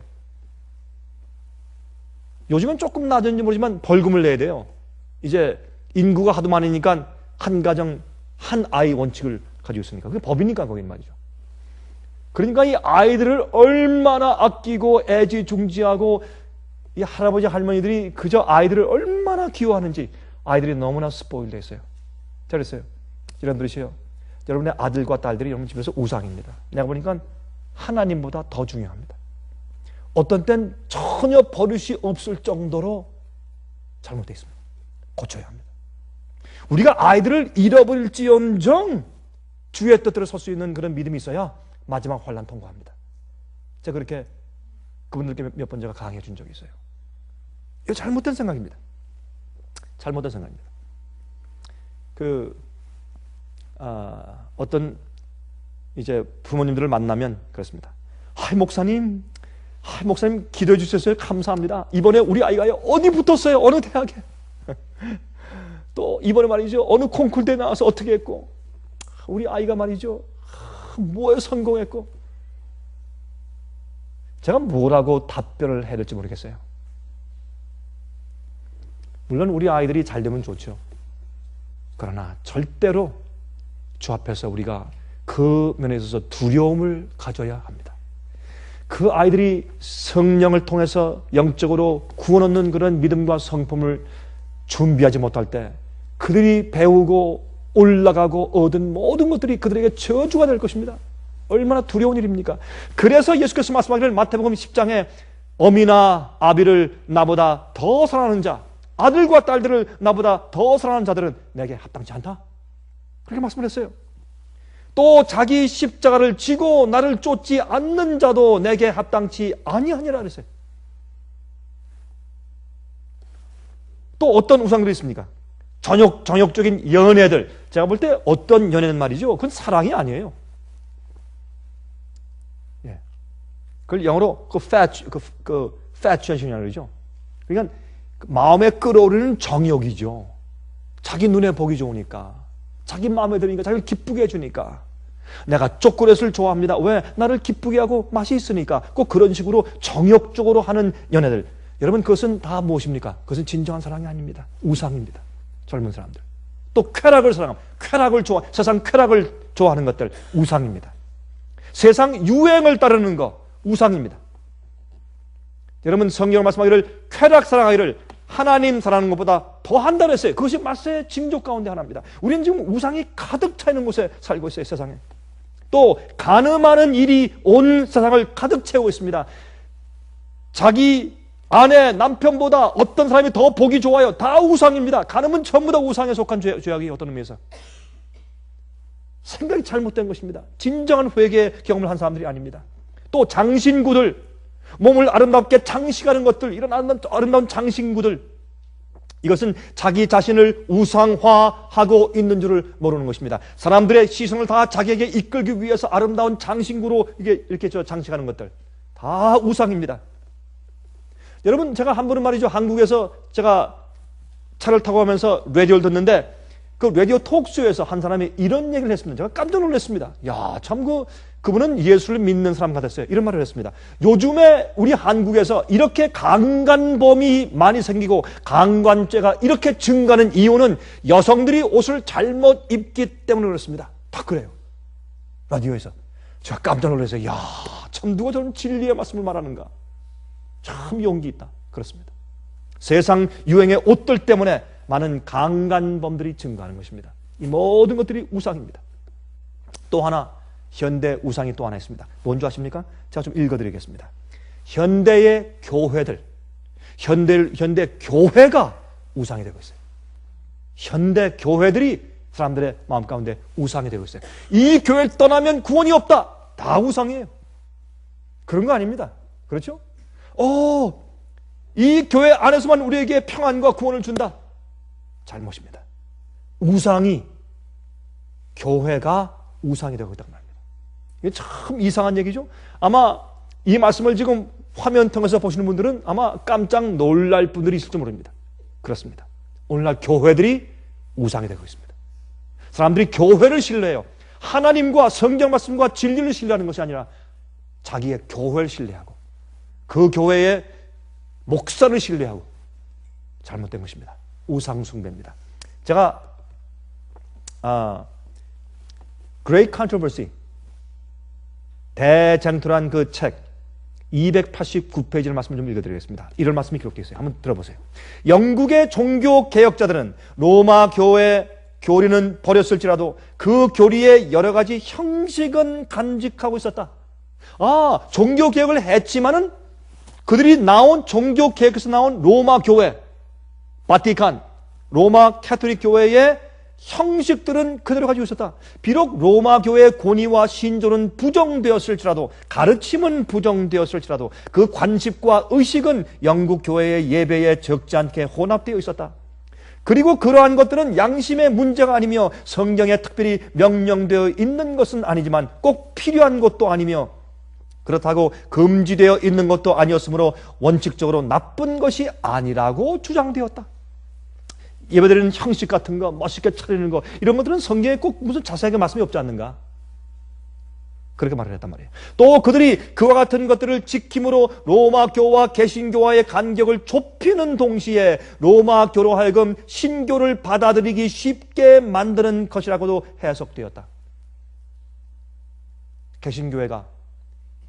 요즘은 조금 낮은지 모르지만 벌금을 내야 돼요. 이제 인구가 하도 많으니까 한 가정 한 아이 원칙을 가지고 있으니까. 그게 법이니까 거긴 말이죠. 그러니까 이 아이들을 얼마나 아끼고 애지중지하고 이 할아버지 할머니들이 그저 아이들을 얼마나 귀여워하는지 아이들이 너무나 스포일돼 있어요. 잘했어요. 여러분들이시요. 여러분의 아들과 딸들이 여러분 집에서 우상입니다. 내가 보니까 하나님보다 더 중요합니다. 어떤 땐 전혀 버릇이 없을 정도로 잘못되어 있습니다. 고쳐야 합니다. 우리가 아이들을 잃어버릴지언정 주의 뜻대로 설 수 있는 그런 믿음이 있어야 마지막 환난 통과합니다. 제가 그렇게 그분들께 몇 번 제가 강의해 준 적이 있어요. 이거 잘못된 생각입니다. 잘못된 생각입니다. 어떤 이제 부모님들을 만나면 그렇습니다. 목사님 기도해 주셨어요. 감사합니다. 이번에 우리 아이가 어디 붙었어요? 어느 대학에? 또 이번에 말이죠, 어느 콩쿨 때 나와서 어떻게 했고, 우리 아이가 말이죠, 뭐에 성공했고. 제가 뭐라고 답변을 해야 될지 모르겠어요. 물론 우리 아이들이 잘 되면 좋죠. 그러나 절대로 주 앞에서 우리가 그 면에 있어서 두려움을 가져야 합니다. 그 아이들이 성령을 통해서 영적으로 구원 얻는 그런 믿음과 성품을 준비하지 못할 때 그들이 배우고 올라가고 얻은 모든 것들이 그들에게 저주가 될 것입니다. 얼마나 두려운 일입니까? 그래서 예수께서 말씀하시길 마태복음 10장에 어미나 아비를 나보다 더 사랑하는 자, 아들과 딸들을 나보다 더 사랑하는 자들은 내게 합당치 않다. 그렇게 말씀을 했어요. 또 자기 십자가를 지고 나를 쫓지 않는 자도 내게 합당치 아니하니라 그랬어요. 또 어떤 우상들이 있습니까? 정욕적인 연애들. 제가 볼 때 어떤 연애는 말이죠, 그건 사랑이 아니에요. 예. 그걸 영어로 infatuation이라고 그러죠. 그러니까 마음에 끌어오르는 정욕이죠. 자기 눈에 보기 좋으니까, 자기 마음에 드니까, 자기를 기쁘게 해주니까. 내가 초콜릿을 좋아합니다. 왜? 나를 기쁘게 하고 맛이 있으니까. 꼭 그런 식으로 정욕적으로 하는 연애들. 여러분, 그것은 다 무엇입니까? 그것은 진정한 사랑이 아닙니다. 우상입니다. 젊은 사람들. 또 쾌락을 사랑합니다. 세상 쾌락을 좋아하는 것들 우상입니다. 세상 유행을 따르는 거 우상입니다. 여러분, 성경을 말씀하기를 쾌락 사랑하기를 하나님 사랑하는 것보다 더 한다고 했어요. 그것이 말세의 징조 가운데 하나입니다. 우리는 지금 우상이 가득 차 있는 곳에 살고 있어요. 세상에. 또 간음하는 일이 온 세상을 가득 채우고 있습니다. 자기 아내, 남편보다 어떤 사람이 더 보기 좋아요. 다 우상입니다. 간음은 전부 다 우상에 속한 죄악이 어떤 의미에서. 생각이 잘못된 것입니다. 진정한 회개의 경험을 한 사람들이 아닙니다. 또 장신구들, 몸을 아름답게 장식하는 것들, 이런 아름다운 장신구들, 이것은 자기 자신을 우상화하고 있는 줄을 모르는 것입니다. 사람들의 시선을 다 자기에게 이끌기 위해서 아름다운 장신구로 이렇게 장식하는 것들 다 우상입니다. 여러분, 제가 한 번은 말이죠, 한국에서 제가 차를 타고 가면서 라디오를 듣는데 그 라디오 톡쇼에서 한 사람이 이런 얘기를 했습니다. 제가 깜짝 놀랐습니다. 야, 참 그분은 예수를 믿는 사람 같았어요. 이런 말을 했습니다. 요즘에 우리 한국에서 이렇게 강간범이 많이 생기고 강간죄가 이렇게 증가하는 이유는 여성들이 옷을 잘못 입기 때문에 그렇습니다. 다 그래요. 라디오에서. 제가 깜짝 놀랐어요. 야, 참 누가 저런 진리의 말씀을 말하는가. 참 용기 있다. 그렇습니다. 세상 유행의 옷들 때문에 많은 강간범들이 증가하는 것입니다. 이 모든 것들이 우상입니다. 또 하나, 현대 우상이 또 하나 있습니다. 뭔지 아십니까? 제가 좀 읽어드리겠습니다. 현대의 교회들, 현대 교회가 우상이 되고 있어요. 현대 교회들이 사람들의 마음 가운데 우상이 되고 있어요. 이 교회를 떠나면 구원이 없다. 다 우상이에요. 그런 거 아닙니다. 그렇죠? 이 교회 안에서만 우리에게 평안과 구원을 준다. 잘못입니다. 우상이, 교회가 우상이 되고 있다는 말입니다. 이게 참 이상한 얘기죠? 아마 이 말씀을 지금 화면 통해서 보시는 분들은 아마 깜짝 놀랄 분들이 있을지 모릅니다. 그렇습니다. 오늘날 교회들이 우상이 되고 있습니다. 사람들이 교회를 신뢰해요. 하나님과 성경 말씀과 진리를 신뢰하는 것이 아니라 자기의 교회를 신뢰하고 그 교회의 목사를 신뢰하고 잘못된 것입니다. 우상 숭배입니다. 제가 Great Controversy, 대쟁투란 그 책 289페이지를 말씀을 좀 읽어드리겠습니다. 이런 말씀이 기록되어 있어요. 한번 들어보세요. 영국의 종교 개혁자들은 로마 교회 교리는 버렸을지라도 그 교리의 여러 가지 형식은 간직하고 있었다. 종교 개혁을 했지만은 그들이 나온 종교 개혁에서 나온 로마 교회, 바티칸, 로마 캐토릭 교회의 형식들은 그대로 가지고 있었다. 비록 로마 교회의 권위와 신조는 부정되었을지라도, 가르침은 부정되었을지라도 그 관습과 의식은 영국 교회의 예배에 적지 않게 혼합되어 있었다. 그리고 그러한 것들은 양심의 문제가 아니며 성경에 특별히 명령되어 있는 것은 아니지만 꼭 필요한 것도 아니며 그렇다고 금지되어 있는 것도 아니었으므로 원칙적으로 나쁜 것이 아니라고 주장되었다. 예배드리는 형식 같은 거, 멋있게 차리는 거, 이런 것들은 성경에 꼭 무슨 자세하게 말씀이 없지 않는가? 그렇게 말을 했단 말이에요. 또 그들이 그와 같은 것들을 지킴으로 로마교와 개신교와의 간격을 좁히는 동시에 로마교로 하여금 신교를 받아들이기 쉽게 만드는 것이라고도 해석되었다. 개신교회가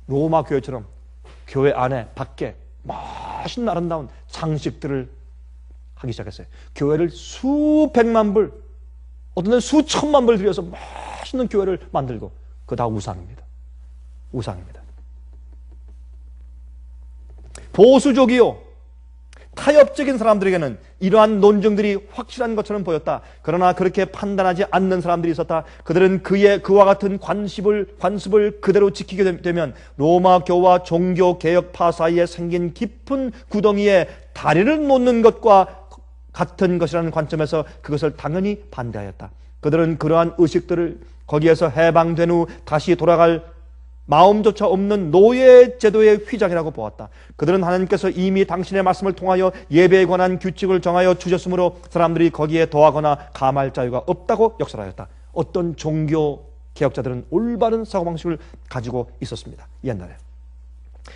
로마교회처럼 교회 안에 밖에 멋있는 아름다운 장식들을 하기 시작했어요. 교회를 수백만 불, 어떤 데는 수천만 불 들여서 멋있는 교회를 만들고 그거 다 우상입니다. 우상입니다. 보수적이요 타협적인 사람들에게는 이러한 논증들이 확실한 것처럼 보였다. 그러나 그렇게 판단하지 않는 사람들이 있었다. 그들은 그와 같은 관습을 그대로 지키게 되면 로마교와 종교개혁파 사이에 생긴 깊은 구덩이에 다리를 놓는 것과 같은 것이라는 관점에서 그것을 당연히 반대하였다. 그들은 그러한 의식들을 거기에서 해방된 후 다시 돌아갈 마음조차 없는 노예 제도의 휘장이라고 보았다. 그들은 하나님께서 이미 당신의 말씀을 통하여 예배에 관한 규칙을 정하여 주셨으므로 사람들이 거기에 더하거나 감할 자유가 없다고 역설하였다. 어떤 종교 개혁자들은 올바른 사고방식을 가지고 있었습니다. 옛날에.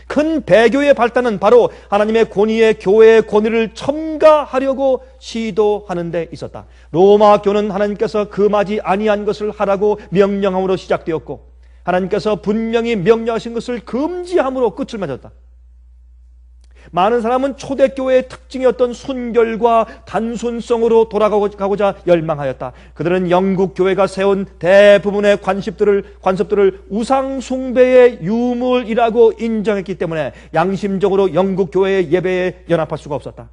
큰 배교의 발단은 바로 하나님의 권위에 교회의 권위를 첨가하려고 시도하는 데 있었다. 로마교는 하나님께서 금하지 아니한 것을 하라고 명령함으로 시작되었고 하나님께서 분명히 명령하신 것을 금지함으로 끝을 맺었다. 많은 사람은 초대교회의 특징이었던 순결과 단순성으로 돌아가고자 열망하였다. 그들은 영국 교회가 세운 대부분의 관습들을 우상숭배의 유물이라고 인정했기 때문에 양심적으로 영국 교회의 예배에 연합할 수가 없었다.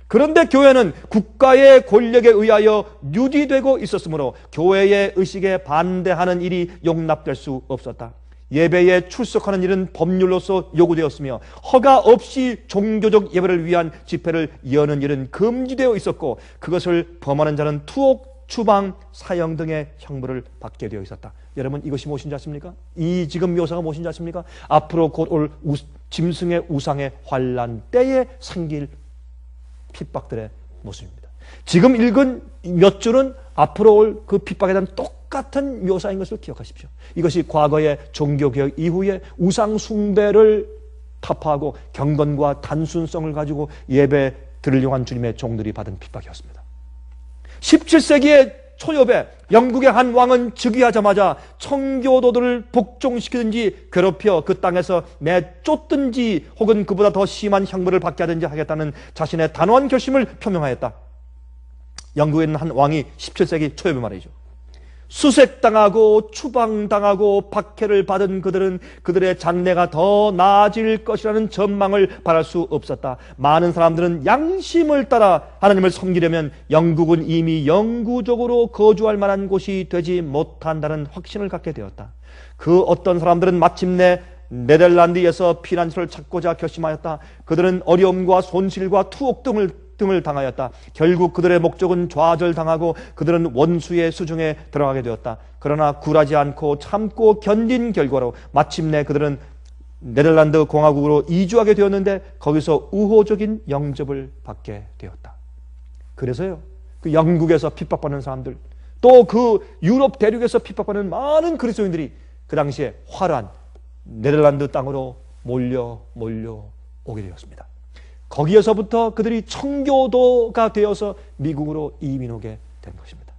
그런데 교회는 국가의 권력에 의하여 유지되고 있었으므로 교회의 의식에 반대하는 일이 용납될 수 없었다. 예배에 출석하는 일은 법률로서 요구되었으며 허가 없이 종교적 예배를 위한 집회를 여는 일은 금지되어 있었고 그것을 범하는 자는 투옥, 추방, 사형 등의 형벌을 받게 되어 있었다. 여러분 이것이 무엇인지 아십니까? 이 지금 묘사가 무엇인지 아십니까? 앞으로 곧 올 짐승의 우상의 환란 때에 생길 핍박들의 모습입니다. 지금 읽은 몇 줄은 앞으로 올 그 핍박에 대한 똑같은 묘사인 것을 기억하십시오. 이것이 과거의 종교개혁 이후에 우상숭배를 타파하고 경건과 단순성을 가지고 예배 드리려고 한 주님의 종들이 받은 핍박이었습니다. 17세기의 초엽에 영국의 한 왕은 즉위하자마자 청교도들을 복종시키든지 괴롭혀 그 땅에서 내쫓든지 혹은 그보다 더 심한 형벌을 받게 하든지 하겠다는 자신의 단호한 결심을 표명하였다. 영국에 있는 한 왕이 17세기 초엽에 말이죠. 수색당하고 추방당하고 박해를 받은 그들은 그들의 장래가 더 나아질 것이라는 전망을 바랄 수 없었다. 많은 사람들은 양심을 따라 하나님을 섬기려면 영국은 이미 영구적으로 거주할 만한 곳이 되지 못한다는 확신을 갖게 되었다. 그 어떤 사람들은 마침내 네덜란드에서 피난처를 찾고자 결심하였다. 그들은 어려움과 손실과 투옥 등을 당하였다. 결국 그들의 목적은 좌절당하고 그들은 원수의 수중에 들어가게 되었다. 그러나 굴하지 않고 참고 견딘 결과로 마침내 그들은 네덜란드 공화국으로 이주하게 되었는데 거기서 우호적인 영접을 받게 되었다. 그래서요, 그 영국에서 핍박받는 사람들, 또 그 유럽 대륙에서 핍박받는 많은 그리스도인들이 그 당시에 화려한 네덜란드 땅으로 몰려 오게 되었습니다. 거기에서부터 그들이 청교도가 되어서 미국으로 이민 오게 된 것입니다.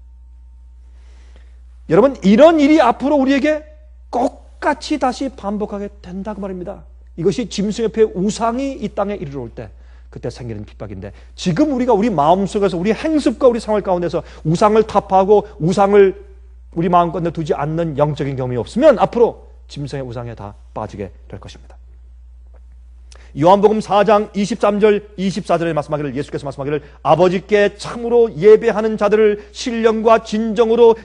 여러분, 이런 일이 앞으로 우리에게 똑같이 다시 반복하게 된다고 말입니다. 이것이 짐승협회의 우상이 이 땅에 이르러올 때 그때 생기는 핍박인데, 지금 우리가 우리 마음속에서 우리 행습과 우리 생활 가운데서 우상을 타파하고 우상을 우리 마음 가운데 두지 않는 영적인 경험이 없으면 앞으로 짐승의 우상에 다 빠지게 될 것입니다. 요한복음 4장 23절 24절에 말씀하기를, 예수께서 말씀하기를 아버지께 참으로 예배하는 자들을 신령과 진정으로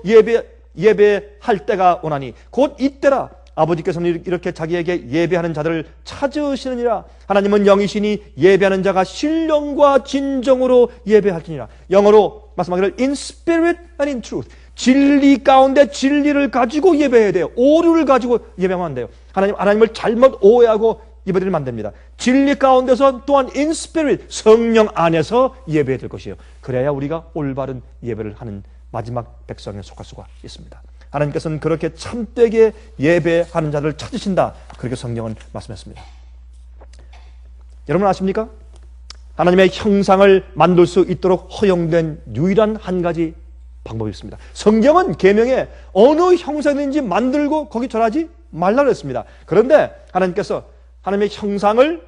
예배할 때가 오나니 곧 이때라. 아버지께서는 이렇게 자기에게 예배하는 자들을 찾으시느니라. 하나님은 영이시니 예배하는 자가 신령과 진정으로 예배할지니라. 영어로 말씀하기를 in spirit and in truth, 진리 가운데 진리를 가지고 예배해야 돼요. 오류를 가지고 예배하면 안 돼요. 하나님을 잘못 오해하고 예배드리면 안 됩니다. 진리 가운데서 또한 in spirit, 성령 안에서 예배해야 될 것이에요. 그래야 우리가 올바른 예배를 하는 마지막 백성에 속할 수가 있습니다. 하나님께서는 그렇게 참되게 예배하는 자를 찾으신다, 그렇게 성경은 말씀했습니다. 여러분 아십니까? 하나님의 형상을 만들 수 있도록 허용된 유일한 한 가지 방법이 있습니다. 성경은 계명에 어느 형상인지 만들고 거기 절하지 말라고 했습니다. 그런데 하나님께서 하나님의 형상을,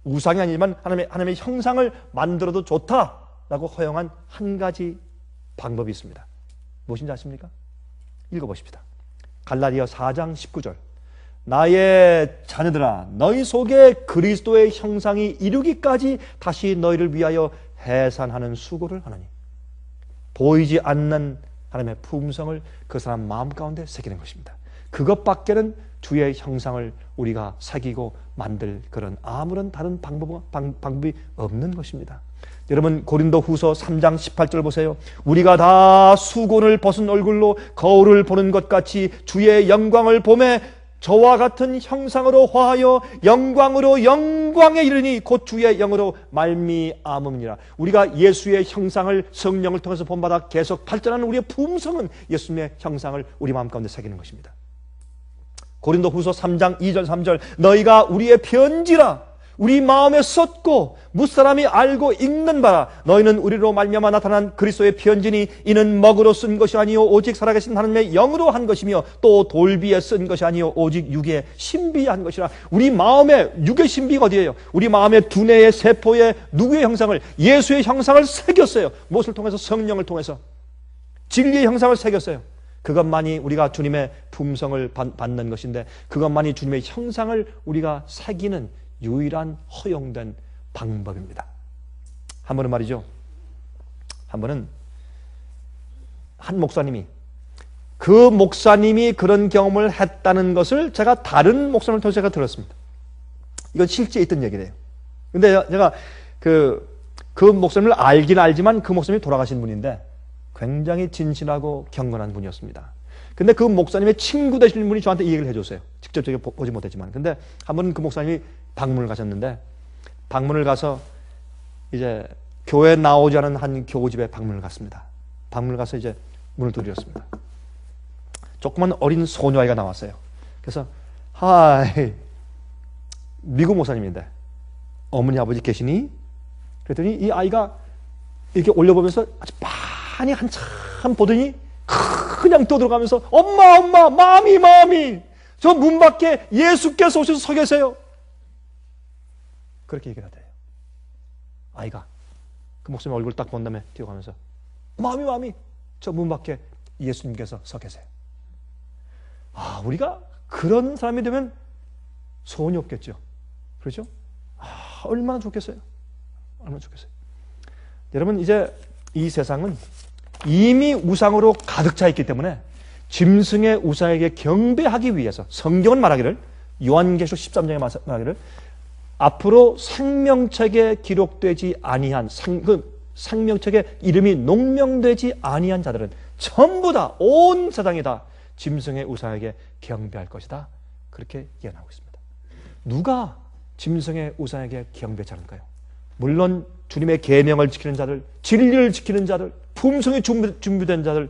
우상이 아니지만 하나님의 형상을 만들어도 좋다라고 허용한 한 가지 방법이 있습니다. 무엇인지 아십니까? 읽어보십시다. 갈라디아 4장 19절. 나의 자녀들아, 너희 속에 그리스도의 형상이 이루기까지 다시 너희를 위하여 해산하는 수고를 하느니. 보이지 않는 하나님의 품성을 그 사람 마음 가운데 새기는 것입니다. 그것밖에는 주의 형상을 우리가 새기고 만들 그런 아무런 다른 방법이 없는 것입니다. 여러분, 고린도 후서 3장 18절 보세요. 우리가 다 수곤을 벗은 얼굴로 거울을 보는 것 같이 주의 영광을 보매 저와 같은 형상으로 화하여 영광으로 영광에 이르니 곧 주의 영으로 말미암음이니라. 우리가 예수의 형상을 성령을 통해서 본받아 계속 발전하는 우리의 품성은 예수님의 형상을 우리 마음 가운데 새기는 것입니다. 고린도 후서 3장 2절 3절. 너희가 우리의 편지라 우리 마음에 썼고 무사람이 알고 읽는 바라. 너희는 우리로 말미암아 나타난 그리스도의 편지니 이는 먹으로 쓴 것이 아니요 오직 살아계신 하나님의 영으로 한 것이며 또 돌비에 쓴 것이 아니요 오직 육에 신비한 것이라. 우리 마음의 육의 신비가 어디예요? 우리 마음의 두뇌의 세포에 누구의 형상을? 예수의 형상을 새겼어요. 무엇을 통해서? 성령을 통해서 진리의 형상을 새겼어요. 그것만이 우리가 주님의 품성을 받는 것인데, 그것만이 주님의 형상을 우리가 새기는 유일한 허용된 방법입니다. 한 번은 말이죠, 한 번은 한 목사님이 그런 경험을 했다는 것을 제가 다른 목사님을 통해서 제가 들었습니다. 이건 실제 있던 얘기래요. 근데 제가 그 목사님을 알긴 알지만 그 목사님이 돌아가신 분인데 굉장히 진실하고 경건한 분이었습니다. 근데 그 목사님의 친구 되시는 분이 저한테 이 얘기를 해줬어요. 직접 제가 보지 못했지만. 근데 한 번 그 목사님이 방문을 가셨는데, 방문을 가서 이제 교회에 나오지 않은 한 교우집에 방문을 갔습니다. 방문을 가서 이제 문을 두드렸습니다. 조그만 어린 소녀아이가 나왔어요. 그래서 하이, 미국 목사님인데 어머니 아버지 계시니? 그랬더니 이 아이가 이렇게 올려보면서 아주 많이 한참 보더니 그냥 떠들어가면서 엄마 마미 저 문 밖에 예수께서 오셔서 서 계세요. 그렇게 얘기를 하대요. 아이가 그 목사님 얼굴 딱 본 다음에 뛰어가면서 마미 저 문 밖에 예수님께서 서 계세요. 우리가 그런 사람이 되면 소원이 없겠죠. 그렇죠? 얼마나 좋겠어요. 얼마나 좋겠어요. 여러분, 이제 이 세상은 이미 우상으로 가득 차 있기 때문에 짐승의 우상에게 경배하기 위해서 성경은 말하기를, 요한계시록 13장에 말하기를, 앞으로 생명책에 기록되지 아니한 생명책에 이름이 농명되지 아니한 자들은 전부 다, 온 세상이 다 짐승의 우상에게 경배할 것이다. 그렇게 예언하고 있습니다. 누가 짐승의 우상에게 경배하지 않을까요? 물론 주님의 계명을 지키는 자들, 진리를 지키는 자들, 품성이 준비된 자들,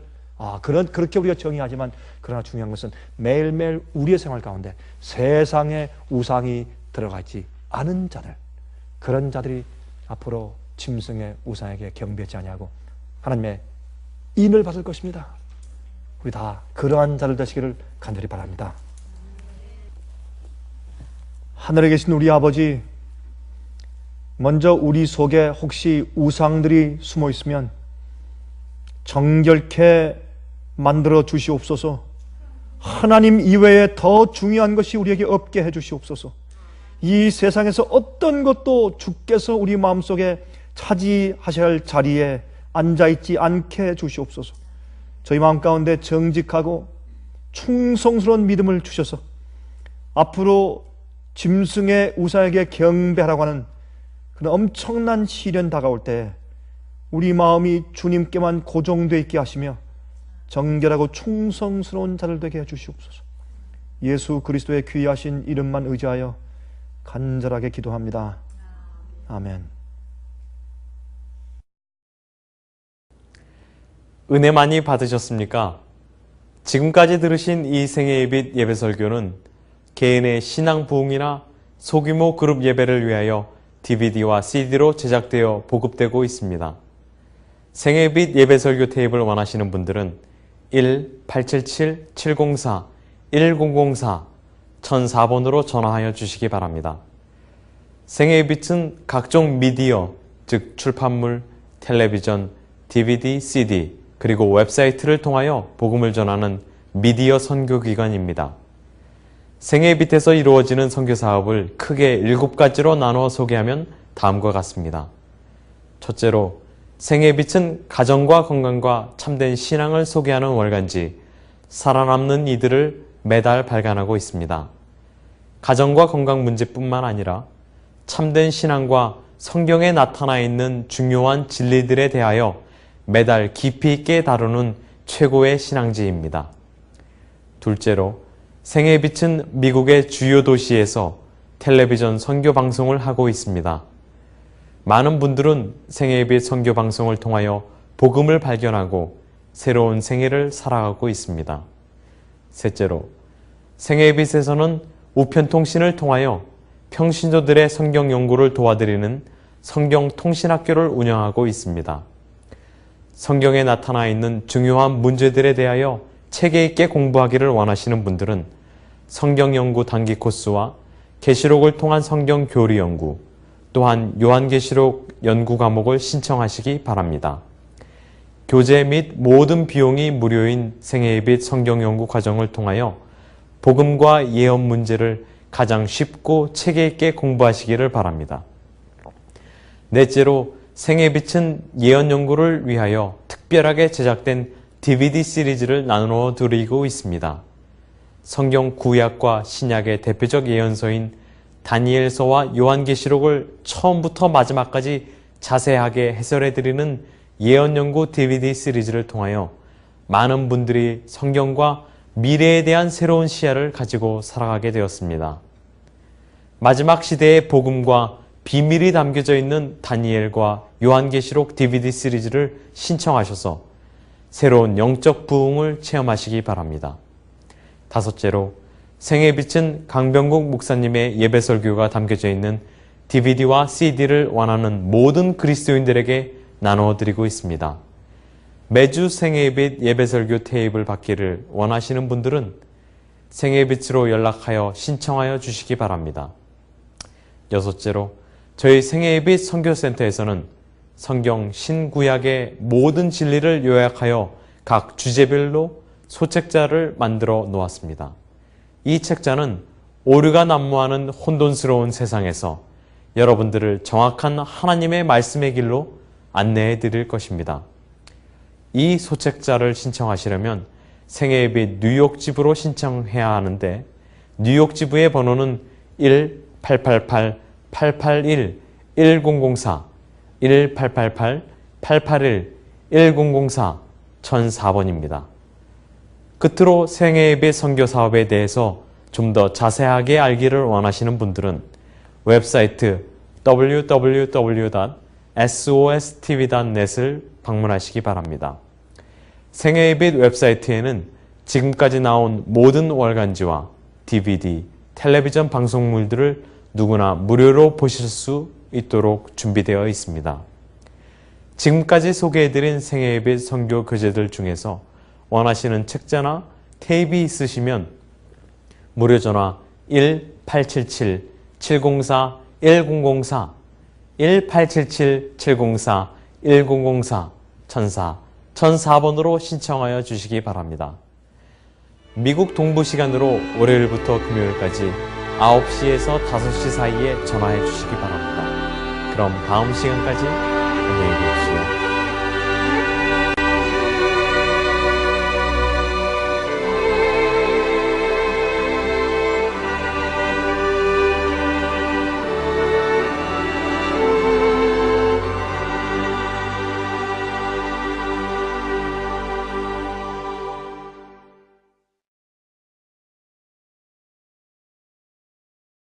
그렇게 우리가 정의하지만, 그러나 중요한 것은 매일매일 우리의 생활 가운데 세상의 우상이 들어가 있지 않은 자들, 그런 자들이 앞으로 짐승의 우상에게 경배하지 아니하고 하나님의 인을 받을 것입니다. 우리 다 그러한 자들 되시기를 간절히 바랍니다. 하늘에 계신 우리 아버지, 먼저 우리 속에 혹시 우상들이 숨어 있으면 정결케 만들어 주시옵소서. 하나님 이외에 더 중요한 것이 우리에게 없게 해 주시옵소서. 이 세상에서 어떤 것도 주께서 우리 마음속에 차지하셔야 할 자리에 앉아있지 않게 해 주시옵소서. 저희 마음 가운데 정직하고 충성스러운 믿음을 주셔서 앞으로 짐승의 우상에게 경배하라고 하는 그런 엄청난 시련 다가올 때 우리 마음이 주님께만 고정되어 있게 하시며 정결하고 충성스러운 자들 되게 해주시옵소서. 예수 그리스도의 귀하신 이름만 의지하여 간절하게 기도합니다. 아멘. 은혜 많이 받으셨습니까? 지금까지 들으신 이 생애예빛 예배설교는 개인의 신앙 부흥이나 소규모 그룹 예배를 위하여 DVD와 CD로 제작되어 보급되고 있습니다. 생애빛 예배설교 테이프를 원하시는 분들은 1-877-704-1004 1004번으로 전화하여 주시기 바랍니다. 생애빛은 각종 미디어, 즉 출판물, 텔레비전, DVD, CD, 그리고 웹사이트를 통하여 복음을 전하는 미디어 선교기관입니다. 생애빛에서 이루어지는 선교사업을 크게 7가지로 나누어 소개하면 다음과 같습니다. 첫째로, 생애빛은 가정과 건강과 참된 신앙을 소개하는 월간지 살아남는 이들을 매달 발간하고 있습니다. 가정과 건강 문제뿐만 아니라 참된 신앙과 성경에 나타나 있는 중요한 진리들에 대하여 매달 깊이 있게 다루는 최고의 신앙지입니다. 둘째로, 생애빛은 미국의 주요 도시에서 텔레비전 선교 방송을 하고 있습니다. 많은 분들은 생애빛 선교 방송을 통하여 복음을 발견하고 새로운 생애를 살아가고 있습니다. 셋째로, 생애빛에서는 우편통신을 통하여 평신도들의 성경 연구를 도와드리는 성경통신학교를 운영하고 있습니다. 성경에 나타나 있는 중요한 문제들에 대하여 체계 있게 공부하기를 원하시는 분들은 성경 연구 단기 코스와 계시록을 통한 성경 교리 연구, 또한 요한계시록 연구 과목을 신청하시기 바랍니다. 교재 및 모든 비용이 무료인 생애빛 성경 연구 과정을 통하여 복음과 예언 문제를 가장 쉽고 체계 있게 공부하시기를 바랍니다. 넷째로, 생애빛은 예언 연구를 위하여 특별하게 제작된 DVD 시리즈를 나누어 드리고 있습니다. 성경 구약과 신약의 대표적 예언서인 다니엘서와 요한계시록을 처음부터 마지막까지 자세하게 해설해드리는 예언 연구 DVD 시리즈를 통하여 많은 분들이 성경과 미래에 대한 새로운 시야를 가지고 살아가게 되었습니다. 마지막 시대의 복음과 비밀이 담겨져 있는 다니엘과 요한계시록 DVD 시리즈를 신청하셔서 새로운 영적 부흥을 체험하시기 바랍니다. 다섯째로, 생애빛은 강병국 목사님의 예배설교가 담겨져 있는 DVD와 CD를 원하는 모든 그리스도인들에게 나누어 드리고 있습니다. 매주 생애빛 예배설교 테이프를 받기를 원하시는 분들은 생애빛으로 연락하여 신청하여 주시기 바랍니다. 여섯째로, 저희 생애빛 선교센터에서는 성경 신구약의 모든 진리를 요약하여 각 주제별로 소책자를 만들어 놓았습니다. 이 책자는 오류가 난무하는 혼돈스러운 세상에서 여러분들을 정확한 하나님의 말씀의 길로 안내해 드릴 것입니다. 이 소책자를 신청하시려면 생애예배 뉴욕 지부로 신청해야 하는데 뉴욕 지부의 번호는 1-888-881-1004, 1-888-881-1004, 1004번입니다. 끝으로 생애예배 선교 사업에 대해서 좀 더 자세하게 알기를 원하시는 분들은 웹사이트 www.sostv.net을 방문하시기 바랍니다. 생애예배 웹사이트에는 지금까지 나온 모든 월간지와 DVD, 텔레비전 방송물들을 누구나 무료로 보실 수 있도록 준비되어 있습니다. 지금까지 소개해드린 생애예배 선교 교재들 중에서 원하시는 책자나 테이프 있으시면 무료 전화 1-877-704-1004, 1-877-704-1004, 1004번으로 신청하여 주시기 바랍니다. 미국 동부 시간으로 월요일부터 금요일까지 9시에서 5시 사이에 전화해 주시기 바랍니다. 그럼 다음 시간까지